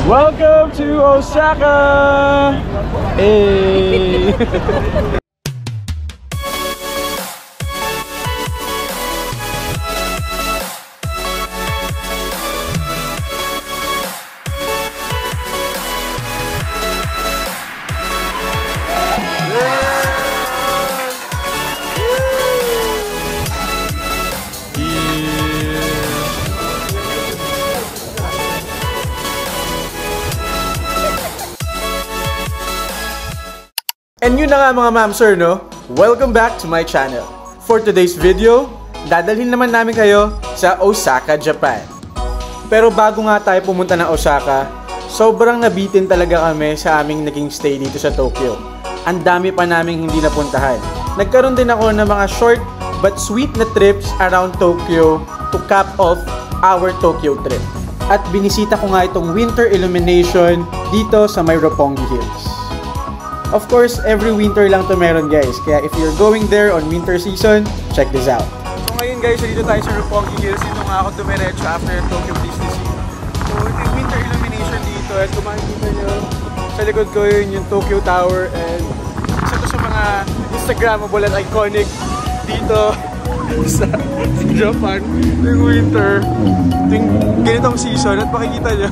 Welcome to Osaka! Hey! And yun na nga mga ma'am sir, no? Welcome back to my channel. For today's video, dadalhin naman namin kayo sa Osaka, Japan. Pero bago nga tayo pumunta ng Osaka, sobrang nabitin talaga kami sa aming naging stay dito sa Tokyo. Ang dami pa naming hindi napuntahan. Nagkaroon din ako ng mga short but sweet na trips around Tokyo to cap off our Tokyo trip. At binisita ko nga itong winter illumination dito sa may Roppongi Hills. Of course, every winter lang to meron guys. Kaya if you're going there on winter season, check this out. So ngayon guys, dito tayo sa Roppongi Hills. Dito nga ako dumiretso after Tokyo Disney Sea. So ito yung winter illumination dito. At kung makikita nyo, sa likod ko yun yung Tokyo Tower. And isa to sa mga Instagrammable at iconic dito sa Japan. Yung winter, yung ganitong season. At makikita nyo,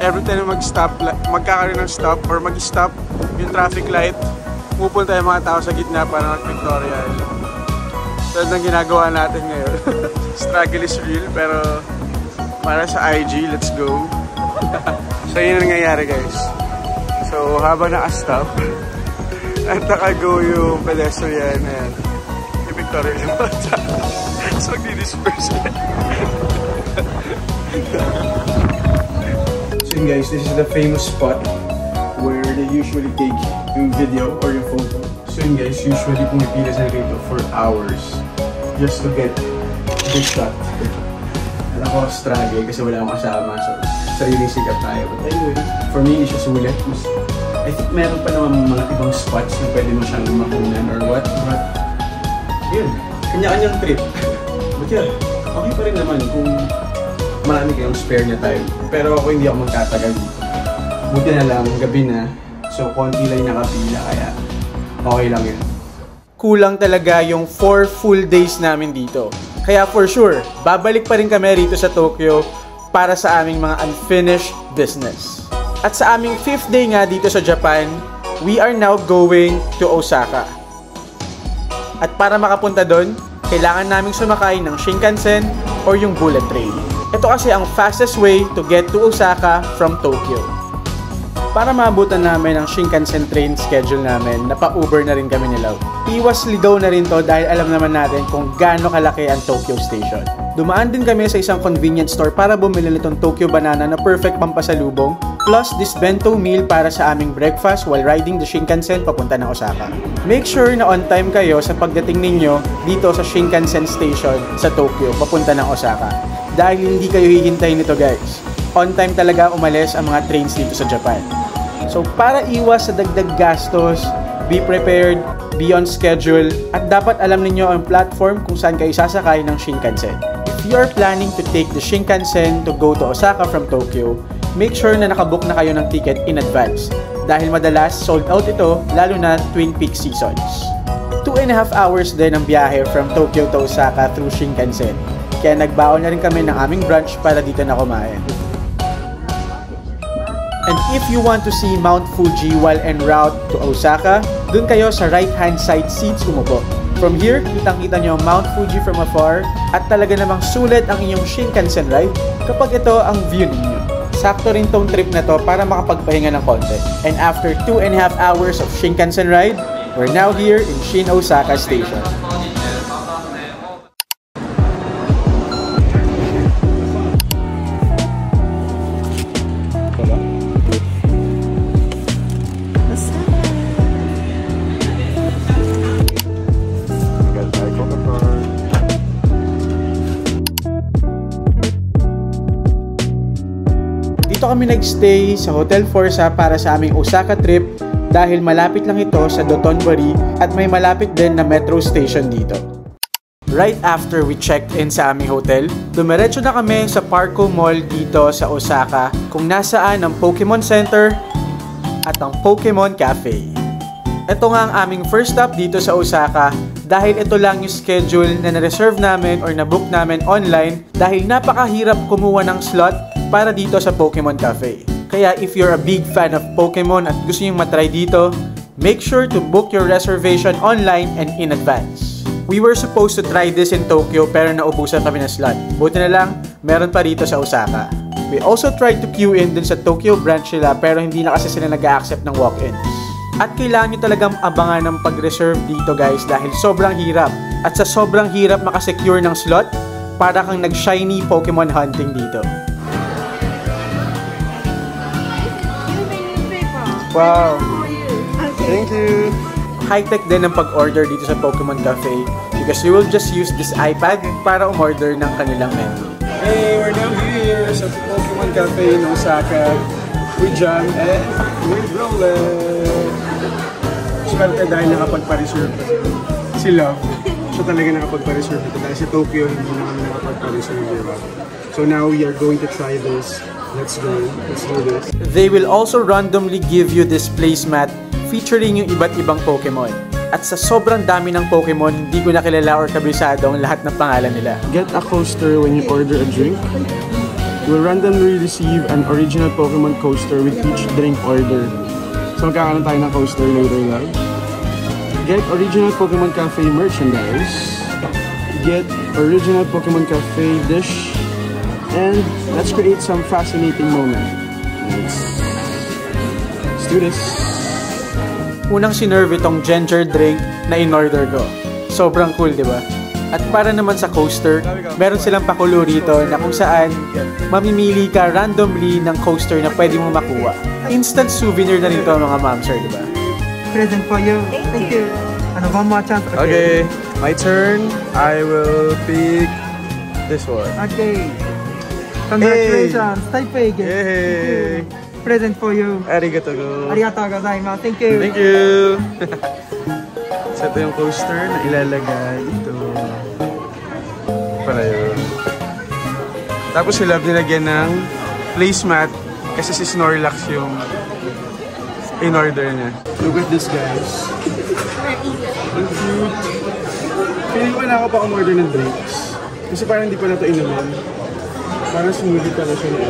every time magkakaroon ng stop or mag-stop yung traffic light, pupunta yung mga tao sa gitna para mag-pictorial. So, ang ginagawa natin ngayon. Struggle is real, pero para sa IG, let's go. So, yun ang nangyayari guys. So, habang naka-stop at naka-go yung pedestrian, ayan, yung pictorial yung mga tao. So, magdi-disperse yan. So yun guys, this is the famous spot where they usually take yung video or yung photo. So yun guys, usually pumipila sila rito for hours just to get this shot. Alam ko, struggle kasi wala akong kasama, so sariling sikap tayo. But anyway, for me, hindi siya sulit. I think meron pa naman mga ibang spots na pwede mo siyang makunan or what. But yun, kanya-kanyang trip. But yeah, okay pa rin naman kung marami kayong spare niya time. Pero ako hindi ako magtatagal dito. Buti na lang, gabi na. So, konti lang nakapila, kaya okay lang yun. Kulang talaga yung 4 full days namin dito. Kaya for sure, babalik pa rin kami rito sa Tokyo para sa aming mga unfinished business. At sa aming 5th day nga dito sa Japan, we are now going to Osaka. At para makapunta doon, kailangan naming sumakay ng Shinkansen or yung bullet train. Ito kasi ang fastest way to get to Osaka from Tokyo. Para maabutan namin ang Shinkansen train schedule namin, napa-Uber na rin kami nila. Iwas ligaw na rin to dahil alam naman natin kung gaano kalaki ang Tokyo Station. Dumaan din kami sa isang convenience store para bumili nitong Tokyo Banana na perfect pampasalubong, plus this bento meal para sa aming breakfast while riding the Shinkansen papunta ng Osaka. Make sure na on time kayo sa pagdating ninyo dito sa Shinkansen Station sa Tokyo papunta ng Osaka. Dahil hindi kayo hihintayin nito guys. On time talaga umalis ang mga trains dito sa Japan. So para iwas sa dagdag gastos, be prepared, be on schedule, at dapat alam niyo ang platform kung saan kayo sasakay ng Shinkansen. If you are planning to take the Shinkansen to go to Osaka from Tokyo, make sure na nakabook na kayo ng ticket in advance. Dahil madalas sold out ito, lalo na tuwing peak seasons. 2.5 hours din ang biyahe from Tokyo to Osaka through Shinkansen. Kaya nagbaon na rin kami ng aming brunch para dito na kumain. And if you want to see Mount Fuji while en route to Osaka, dun kayo sa right-hand side seats umupo. From here, kitang-kita nyo Mount Fuji from afar at talaga namang sulit ang inyong Shinkansen ride kapag ito ang view ninyo. Sakto rin tong trip na to para makapagpahinga ng konti. And after 2.5 hours of Shinkansen ride, we're now here in Shin Osaka Station. Dito kami nagstay sa Hotel Forza para sa aming Osaka trip dahil malapit lang ito sa Dotonbori at may malapit din na metro station dito. right after we checked in sa aming hotel, dumiretso na kami sa Parco Mall dito sa Osaka kung nasaan ang Pokemon Center at ang Pokemon Cafe. Ito nga ang aming first stop dito sa Osaka dahil ito lang yung schedule na na-reserve namin or na-book namin online dahil napakahirap kumuha ng slot para dito sa Pokemon Cafe. Kaya if you're a big fan of Pokemon at gusto nyo matry dito, make sure to book your reservation online and in advance. We were supposed to try this in Tokyo pero naubusan kami ng slot. Buti na lang, meron pa dito sa Osaka. We also tried to queue in dun sa Tokyo branch nila pero hindi na kasi sila nag-a-accept ng walk-ins. At kailangan nyo talagang abangan ng pag-reserve dito guys dahil sobrang hirap. At sa sobrang hirap makasecure ng slot, para kang nag-shiny Pokemon hunting dito. Wow! Thank you! High-tech din ang pag-order dito sa Pokemon Cafe because you will just use this iPad para umorder ng kanilang menu. Hey, we're now here sa Pokemon Cafe in Osaka with John and with Roland. Swerte dahil nakapagpa-reserve si Love. Siya talaga nakapagpa-reserve ito dahil sa Tokyo hindi na kami nakapagpa-reserve, diba? So now we are going to try this. Let's go. Let's do this. They will also randomly give you this placemat featuring yung iba't ibang Pokemon. At sa sobrang dami ng Pokemon, hindi ko nakilala or kabisado ang lahat ng pangalan nila. Get a coaster when you order a drink. You will randomly receive an original Pokemon coaster with each drink order. So magkakaroon tayo ng coaster later lang. Get original Pokemon Cafe merchandise. Get original Pokemon Cafe dish. And let's create some fascinating moment. Let's do this. Unang sinerve itong ginger drink na in-order ko. Sobrang cool, di ba? At para naman sa coaster, meron silang pakulo rito na kung saan mamimili ka randomly ng coaster na pwede mong makuha. Instant souvenir na rito mga ma'am, sir, di ba? Present for you. Thank you. And one more chance. Okay, my turn. I will pick this one. Okay. Congratulations. Taipei. Yay! Present for you. Arigatou. Arigatou gozaimasu. Thank you. Thank you. So ito yung coaster na ilalagay ito. Para yun. Tapos sila nilagyan ng placemat kasi si Snorlax yung in-order niya. Look at this guys. Ang cute. Feeling ko na ako pa umorder ng drinks. Kasi parang hindi ko na ito inumin. Parang smoothie pala siya na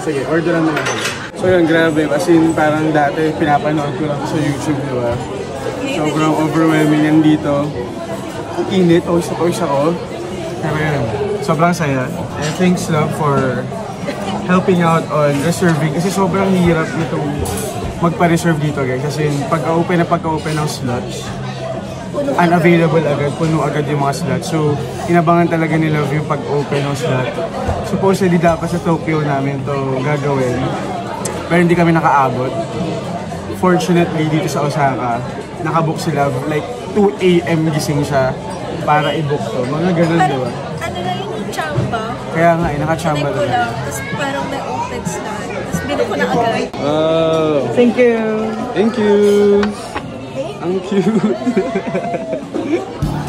sige, orderan na natin. So yun, grabe. As in, parang dati pinapanood ko lang sa YouTube, di ba? Sobrang overwhelming yan dito. Ang init, always ako. Pero yun, sobrang saya. And thanks Love for helping out on reserving. Kasi sobrang hirap nitong magpa-reserve dito guys. Kasi pagka-open ng slots, unavailable agad, puno agad yung mga slots. So, inabangan talaga ni Love yung pag-open ng slot. Supposedly dapat sa Tokyo namin to gagawin. Pero hindi kami nakaabot. Fortunately, dito sa Osaka, nakabook si Love. Like, 2 AM gising siya para i-book to. Mga ganun, di ba? Ano na yun yung chamba? Kaya nga, naka-chamba talaga. talaga. Tapos parang may open slot. Tapos binuko na agad. Oh. Thank you. Thank you. Ang cute.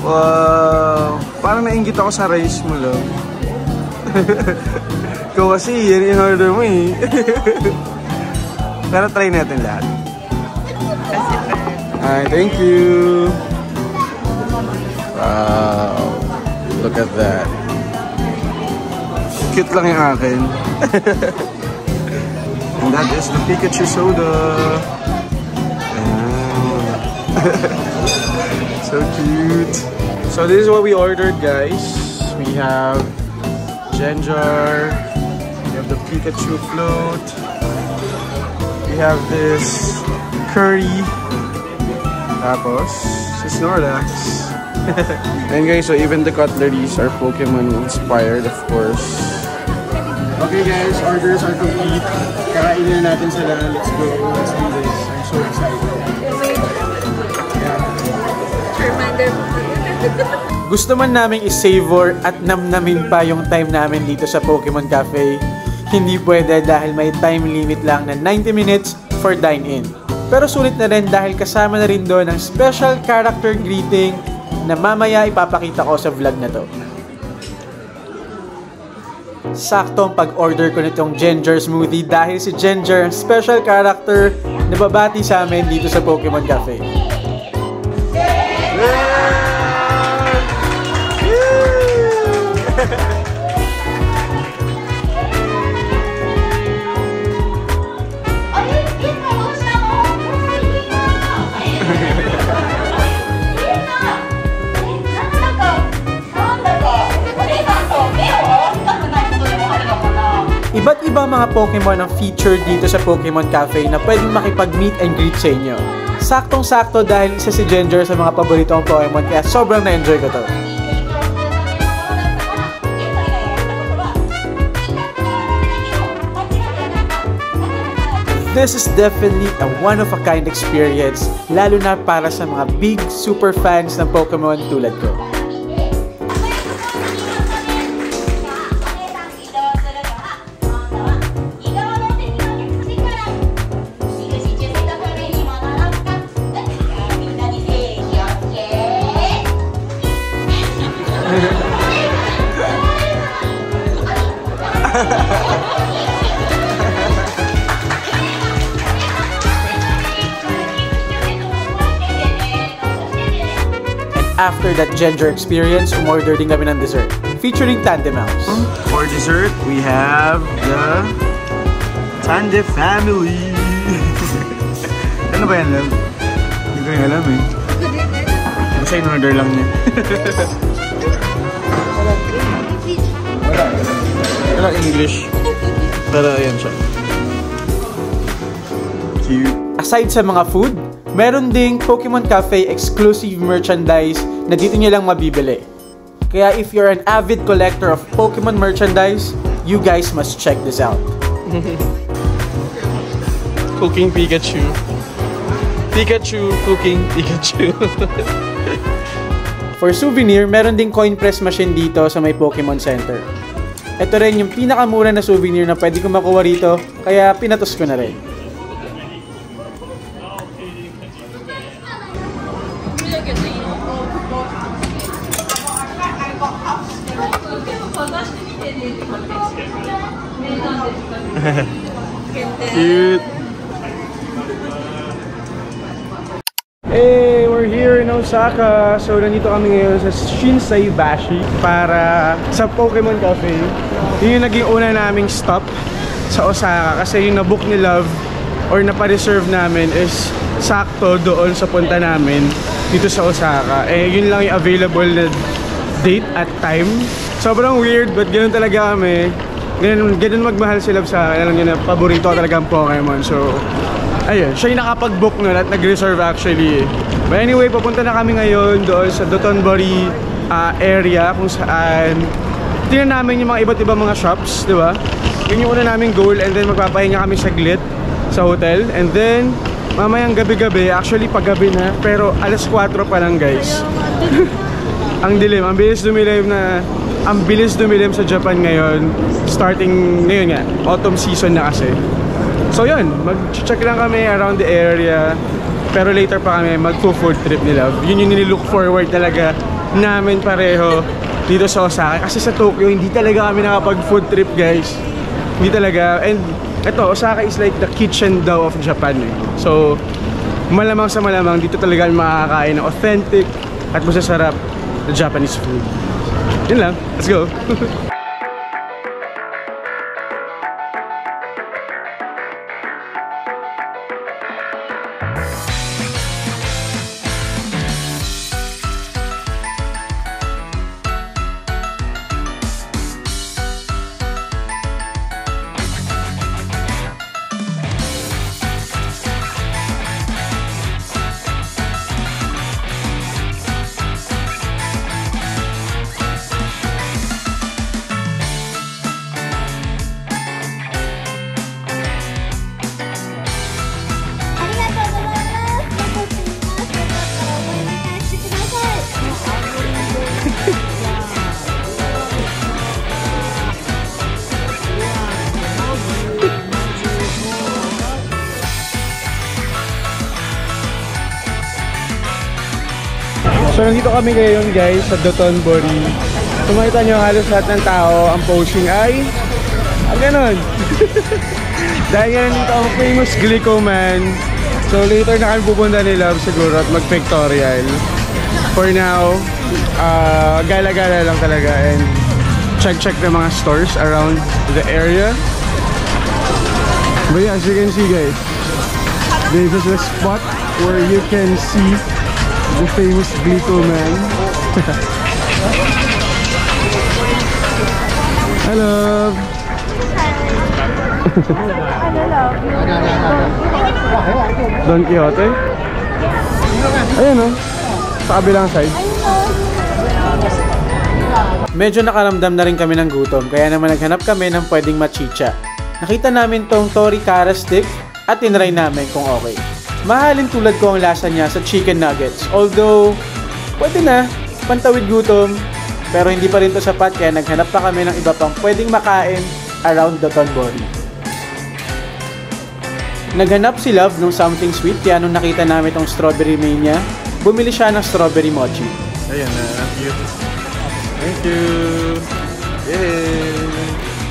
Wow. Parang nainggit ako sa rice mo, Love. Ikaw kasi, yan in-order mo eh. Pero try natin lahat. Hi, thank you. Wow. Look at that. Cute lang yung akin. And that is the Pikachu soda. So cute. So this is what we ordered, guys. We have ginger. We have the Pikachu float. We have this curry. Tapos, si Snorlax. And guys, so even the cutleries are Pokemon inspired, of course. Okay guys, orders are complete. Kakainin na natin sila. Let's go. Let's do this. I'm so excited. Gusto man naming i-savor at namnamin pa yung time namin dito sa Pokemon Cafe. Hindi pwede dahil may time limit lang na 90 minutes for dine-in. Pero sulit na rin dahil kasama na rin doon ang special character greeting na mamaya ipapakita ko sa vlog na to. Sakto ang pag-order ko nitong ginger smoothie dahil si Ginger, special character na babati sa amin dito sa Pokemon Cafe. Iba't ibang mga Pokemon ang featured dito sa Pokemon Cafe na pwedeng makipag-meet and greet sa inyo. Saktong-sakto dahil isa si Ginger sa mga paborito kong Pokemon kaya sobrang na-enjoy ko to. This is definitely a one-of-a-kind experience, lalo na para sa mga big super fans ng Pokemon tulad ko. After that Ginger experience, umorder din kami ng dessert, featuring Tandemaus. For dessert, we have the Tande family. Ano ba yan, love? Hindi ko yung alam eh. Basta in-order lang niya. Wala English. Pero ayan siya. Cute. Aside sa mga food, meron ding Pokemon Cafe exclusive merchandise na dito nyo lang mabibili. Kaya if you're an avid collector of Pokemon merchandise, you guys must check this out. Cooking Pikachu. Pikachu cooking Pikachu. For souvenir, meron ding coin press machine dito sa may Pokemon Center. Ito rin yung pinakamura na souvenir na pwede ko makuha rito, kaya pinatos ko na rin. Cute. Hey, we're here in Osaka. So, nandito kami ngayon sa Shinsaibashi para sa Pokemon Cafe. Yun yung naging una naming stop sa Osaka kasi yung nabook ni Love or napareserve namin is sakto doon sa punta namin dito sa Osaka. Eh, yun lang yung available na date at time. Sobrang weird, but ganun talaga kami. Ganun magmahal si Love sa akin. Alam niyo na, paborito talaga ang Pokemon. So, ayun, siya yung nakapag-book nun at nag-reserve actually. But anyway, papunta na kami ngayon doon sa Dotonbori area kung saan tingnan namin yung mga iba't ibang mga shops, di ba? Yun yung una naming goal, and then magpapahinga kami saglit sa hotel. And then, mamayang gabi-gabi, actually paggabi na, pero alas 4 pa lang guys. Ang dilim, ang bilis dumilim sa Japan ngayon. Starting ngayon nga, autumn season na kasi. So yun, mag-check lang kami around the area. Pero later pa kami mag-food trip ni Love. Yun yung nililook forward talaga namin pareho dito sa Osaka. Kasi sa Tokyo, hindi talaga kami nakapag-food trip guys. Hindi talaga. And ito, Osaka is like the kitchen daw of Japan eh. So, malamang sa malamang, dito talaga kami makakain ng authentic at masasarap na Japanese food. Yun lang, let's go! So nandito kami ngayon guys sa Dotonbori. So makita nyo halos lahat ng tao, ang posing ay ganon. Dahil nga nandito ang famous Glico Man. So later na kami pupunta ni Love siguro at mag-pictorial. For now, gala-gala lang talaga and check the mga stores around the area. But yeah, as you can see guys, this is the spot where you can see the famous Glico Man. Hello. Don Quixote. Ayan o. Sa kabilang side. Medyo nakaramdam na rin kami ng gutom, kaya naman naghanap kami ng pwedeng machicha. Nakita namin tong Tori Cara stick at tinry namin kung okay. Mahalin tulad ko ang lasa niya sa chicken nuggets. Although, pwede na, pantawid gutom. Pero hindi pa rin to sapat kaya naghanap pa kami ng iba pang pwedeng makain around Dotonbori. Naghanap si Love ng something sweet kaya nung nakita namin tong strawberry mania, bumili siya ng strawberry mochi. Ayan na, thank you. Yay!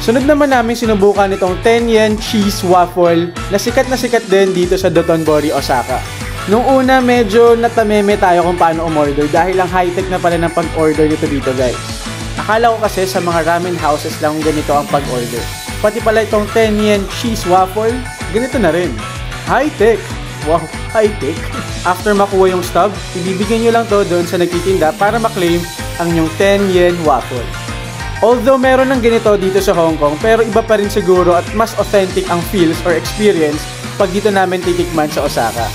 Sunod naman namin sinubukan itong 10 yen cheese waffle na sikat din dito sa Dotonbori, Osaka. Nung una medyo natameme tayo kung paano umorder dahil ang high-tech na pala ng pag-order nito dito guys. Akala ko kasi sa mga ramen houses lang ganito ang pag-order. Pati pala itong 10 yen cheese waffle, ganito na rin. High-tech! Wow, high-tech! After makuha yung stub, ibibigyan nyo lang to doon sa nagtitinda para maklaim ang yung 10 yen waffle. Although meron ng ganito dito sa Hong Kong, pero iba pa rin siguro at mas authentic ang feels or experience pag dito namin titikman sa Osaka.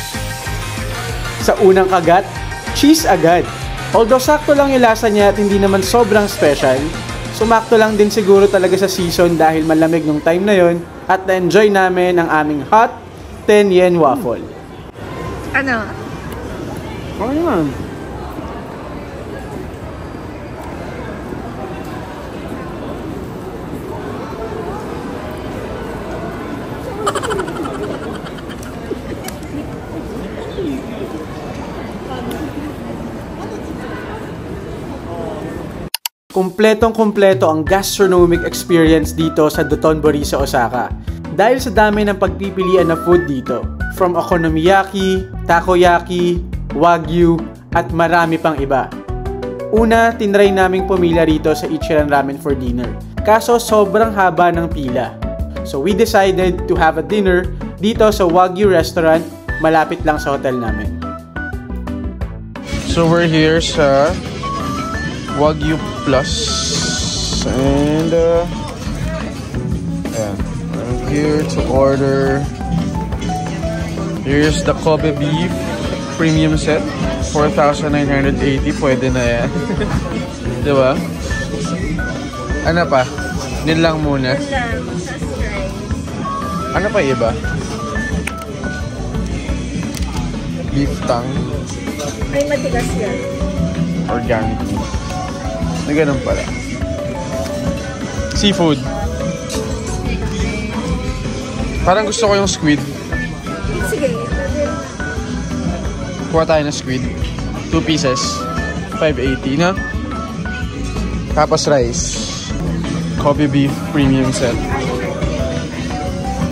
Sa unang kagat, cheese agad. Although sakto lang yung lasa niya at hindi naman sobrang special, sumakto lang din siguro talaga sa season dahil malamig nung time na yon at na-enjoy namin ang aming hot 10 yen waffle. Ano? Okay naman. Kumpletong-kumpleto ang gastronomic experience dito sa Dotonbori sa Osaka. Dahil sa dami ng pagpipilian na food dito, from okonomiyaki, takoyaki, wagyu, at marami pang iba. Una, tinry naming pumila rito sa Ichiran Ramen for dinner. Kaso sobrang haba ng pila. So we decided to have a dinner dito sa Wagyu restaurant, malapit lang sa hotel namin. So we're here sa Wagyu Plus and yeah, I'm here to order. Here's the Kobe beef premium set, 4,980. Pwede na yan. Diba? Ano pa? Nil lang muna. Ano pa iba? Beef tongue. Ay, matigas yan. Organic beef. Na ganun pala. Seafood. Parang gusto ko yung squid. Sige. Kuha tayo ng squid. 2 pieces. 580 na. Tapos rice. Kobe beef premium set.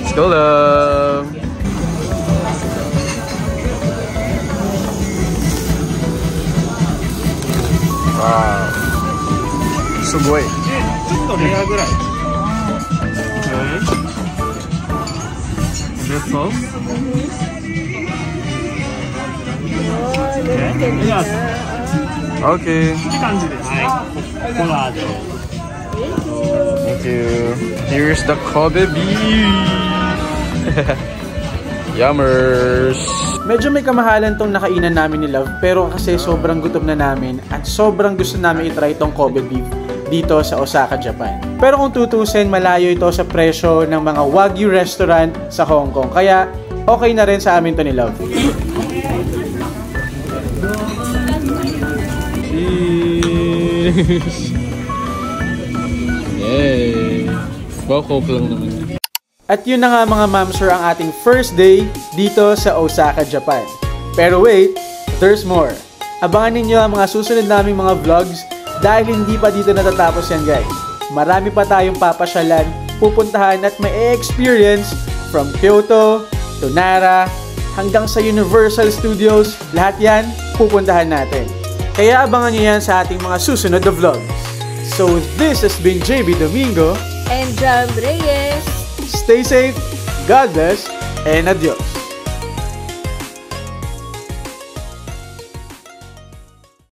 Let's go, love! Wow. Sugoi. Okay. Thank you. Here's the Kobe beef. Yummers. Medyo may kamahalan tong nakainan namin ni Love, pero kasi sobrang gutom na namin at sobrang gusto namin itry tong Kobe beef dito sa Osaka, Japan. Pero kung tutusin, malayo ito sa presyo ng mga Wagyu restaurant sa Hong Kong. Kaya okay na rin sa amin to ni Love. Cheers! Yay! Wow, coke lang naman. At yun na nga mga mamsur ang ating first day dito sa Osaka, Japan. Pero wait, there's more. Abangan ninyo ang mga susunod naming mga vlogs dahil hindi pa dito natatapos yan guys. Marami pa tayong papasyalan, pupuntahan at may experience from Kyoto to Nara hanggang sa Universal Studios. Lahat yan pupuntahan natin. Kaya abangan nyo yan sa ating mga susunod na vlogs. So this has been JB Domingo And Jam Reyes. Stay safe, God bless, and adios.